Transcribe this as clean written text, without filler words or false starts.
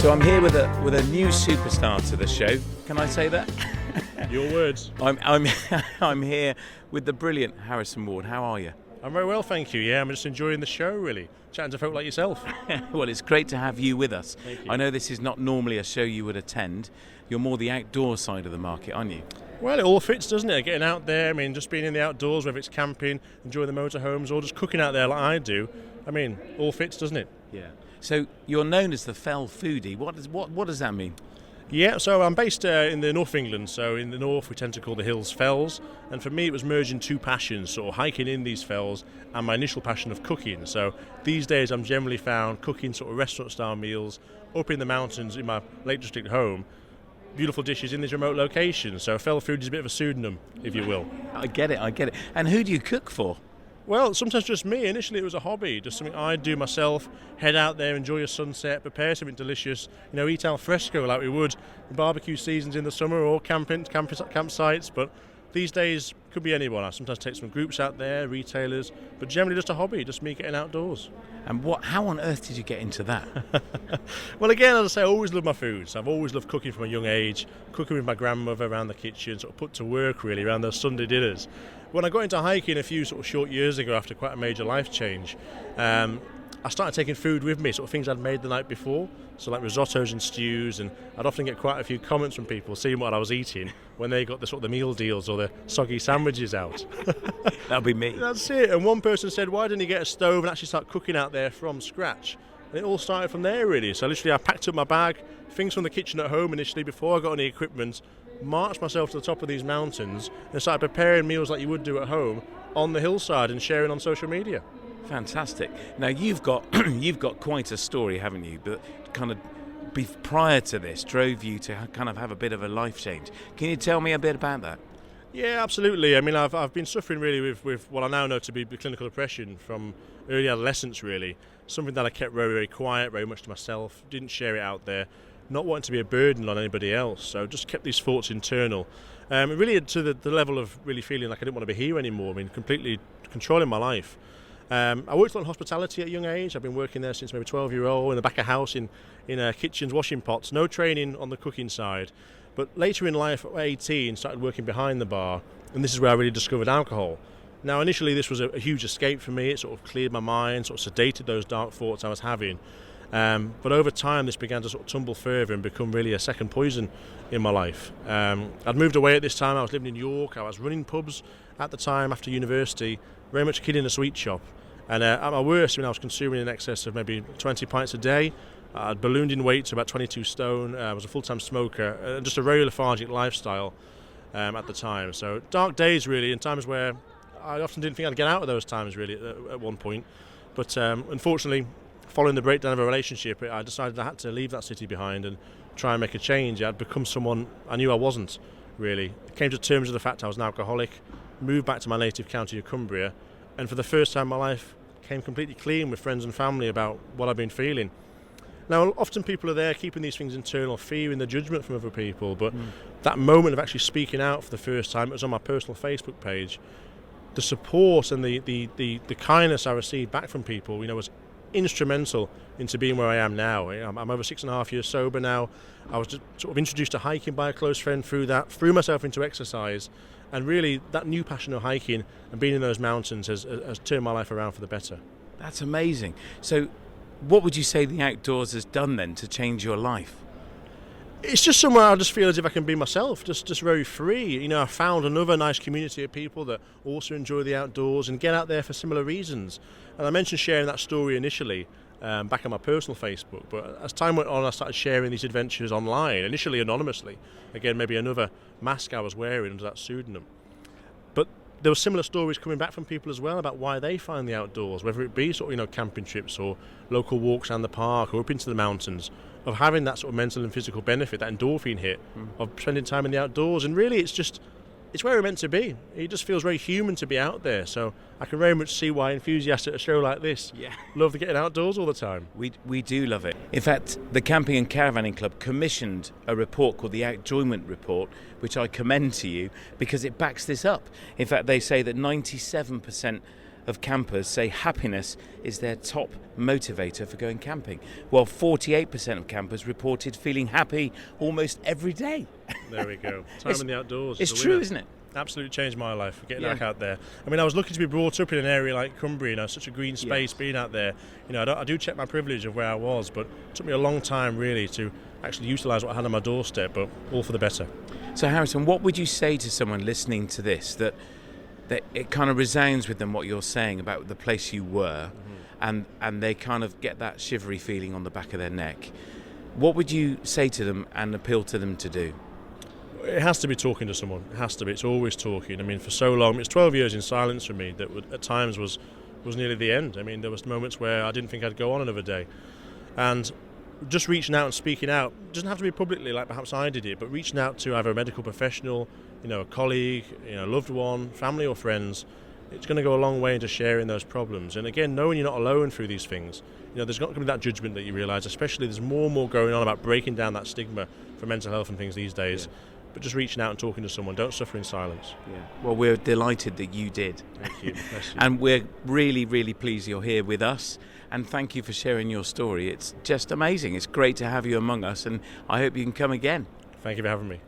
So I'm here with a new superstar to the show. Can I say that? Your words. I'm here with the brilliant Harrison Ward. How are you? I'm very well, thank you. Yeah, I'm just enjoying the show, really. Chatting to folk like yourself. Well, it's great to have you with us. Thank you. I know this is not normally a show you would attend. You're more the outdoor side of the market, aren't you? Well, it all fits, doesn't it? Getting out there, I mean, just being in the outdoors, whether it's camping, enjoying the motorhomes, or just cooking out there like I do. I mean, all fits, doesn't it? Yeah. So you're known as the Fell Foodie. What does that mean? Yeah, so I'm based in the north of England, so in the north we tend to call the hills fells, and for me it was merging two passions, sort of hiking in these fells and my initial passion of cooking. So these days I'm generally found cooking sort of restaurant style meals up in the mountains in my Lake District home, beautiful dishes in these remote locations, so Fell Foodie is a bit of a pseudonym, if you will. I get it. And who do you cook for? Well, sometimes just me. Initially it was a hobby, just something I'd do myself, head out there, enjoy a sunset, prepare something delicious, eat al fresco like we would in barbecue seasons in the summer or campsites, but these days could be anyone. I sometimes take some groups out there, retailers, but generally just a hobby, just me getting outdoors. And how on earth did you get into that? Well, again, as I say, I always loved my food. So I've always loved cooking from a young age, cooking with my grandmother around the kitchen, sort of put to work really around those Sunday dinners. When I got into hiking a few sort of short years ago after quite a major life change, I started taking food with me, sort of things I'd made the night before, so like risottos and stews, and I'd often get quite a few comments from people seeing what I was eating when they got the sort of the meal deals or the soggy sandwiches out. That'll be me. That's it. And one person said, why didn't you get a stove and actually start cooking out there from scratch? And it all started from there really. So literally I packed up my bag, things from the kitchen at home initially before I got any equipment, marched myself to the top of these mountains and started preparing meals like you would do at home on the hillside and sharing on social media. Fantastic. Now you've got quite a story, haven't you? But kind of prior to this drove you to kind of have a bit of a life change. Can you tell me a bit about that? Yeah, absolutely. I mean, I've been suffering really with what I now know to be clinical depression from early adolescence really. Something that I kept very, very quiet, very much to myself, didn't share it out there, not wanting to be a burden on anybody else, so just kept these thoughts internal. Really to the level of really feeling like I didn't want to be here anymore, I mean, completely controlling my life. I worked on hospitality at a young age. I've been working there since maybe 12-year-old in the back of house in kitchens, washing pots, no training on the cooking side. But later in life, at 18, started working behind the bar, and this is where I really discovered alcohol. Now, initially, this was a huge escape for me. It sort of cleared my mind, sort of sedated those dark thoughts I was having. But over time, this began to sort of tumble further and become really a second poison in my life. I'd moved away at this time. I was living in York. I was running pubs at the time after university, very much a kid in a sweet shop. And at my worst, when I was consuming in excess of maybe 20 pints a day, I'd ballooned in weight to about 22 stone. I was a full-time smoker, and just a very lethargic lifestyle at the time. So dark days, really, and times where I often didn't think I'd get out of those times, really, at one point. But unfortunately, following the breakdown of a relationship, I decided I had to leave that city behind and try and make a change. I'd become someone I knew I wasn't, really. I came to terms with the fact I was an alcoholic, moved back to my native county of Cumbria, and for the first time in my life, came completely clean with friends and family about what I've been feeling. Now, often people are there keeping these things internal, fearing the judgment from other people, but that moment of actually speaking out for the first time, it was on my personal Facebook page. The support and the kindness I received back from people, was instrumental into being where I am now. I'm over 6.5 years sober now. I was just sort of introduced to hiking by a close friend through that, threw myself into exercise, and really that new passion of hiking and being in those mountains has turned my life around for the better. That's amazing. So what would you say the outdoors has done then to change your life? It's just somewhere I just feel as if I can be myself, just very free. I found another nice community of people that also enjoy the outdoors and get out there for similar reasons. And I mentioned sharing that story initially back on my personal Facebook, but as time went on, I started sharing these adventures online, initially anonymously. Again, maybe another mask I was wearing under that pseudonym. But there were similar stories coming back from people as well about why they find the outdoors, whether it be sort of, camping trips or local walks around the park or up into the mountains, of having that sort of mental and physical benefit, that endorphin hit of spending time in the outdoors. And really it's where we're meant to be. It just feels very human to be out there. So I can very much see why enthusiasts at a show like this love getting outdoors all the time. We do love it. In fact, the Camping and Caravanning Club commissioned a report called the Outjoyment Report, which I commend to you because it backs this up. In fact, they say that 97% of campers say happiness is their top motivator for going camping, while 48% of campers reported feeling happy almost every day. There we go. Time in the outdoors. It's true, isn't it? Absolutely changed my life, getting back out there. I mean, I was lucky to be brought up in an area like Cumbria, such a green space, being out there. I do check my privilege of where I was, but it took me a long time really to actually utilise what I had on my doorstep, but all for the better. So Harrison, what would you say to someone listening to this that it kind of resounds with them what you're saying about the place you were, and they kind of get that shivery feeling on the back of their neck? What would you say to them and appeal to them to do? It has to be talking to someone. It has to be. It's always talking. I mean, for so long, it's 12 years in silence for me that at times was nearly the end. I mean, there was moments where I didn't think I'd go on another day. And just reaching out and speaking out doesn't have to be publicly like perhaps I did it, but reaching out to either a medical professional, a colleague, a loved one, family or friends, it's going to go a long way into sharing those problems. And again, knowing you're not alone through these things, there's not going to be that judgment that you realise, especially there's more and more going on about breaking down that stigma for mental health and things these days. Yeah. But just reaching out and talking to someone, don't suffer in silence. Yeah. Well, we're delighted that you did. Thank you. Bless you. And we're really, really pleased you're here with us. And thank you for sharing your story. It's just amazing. It's great to have you among us, and I hope you can come again. Thank you for having me.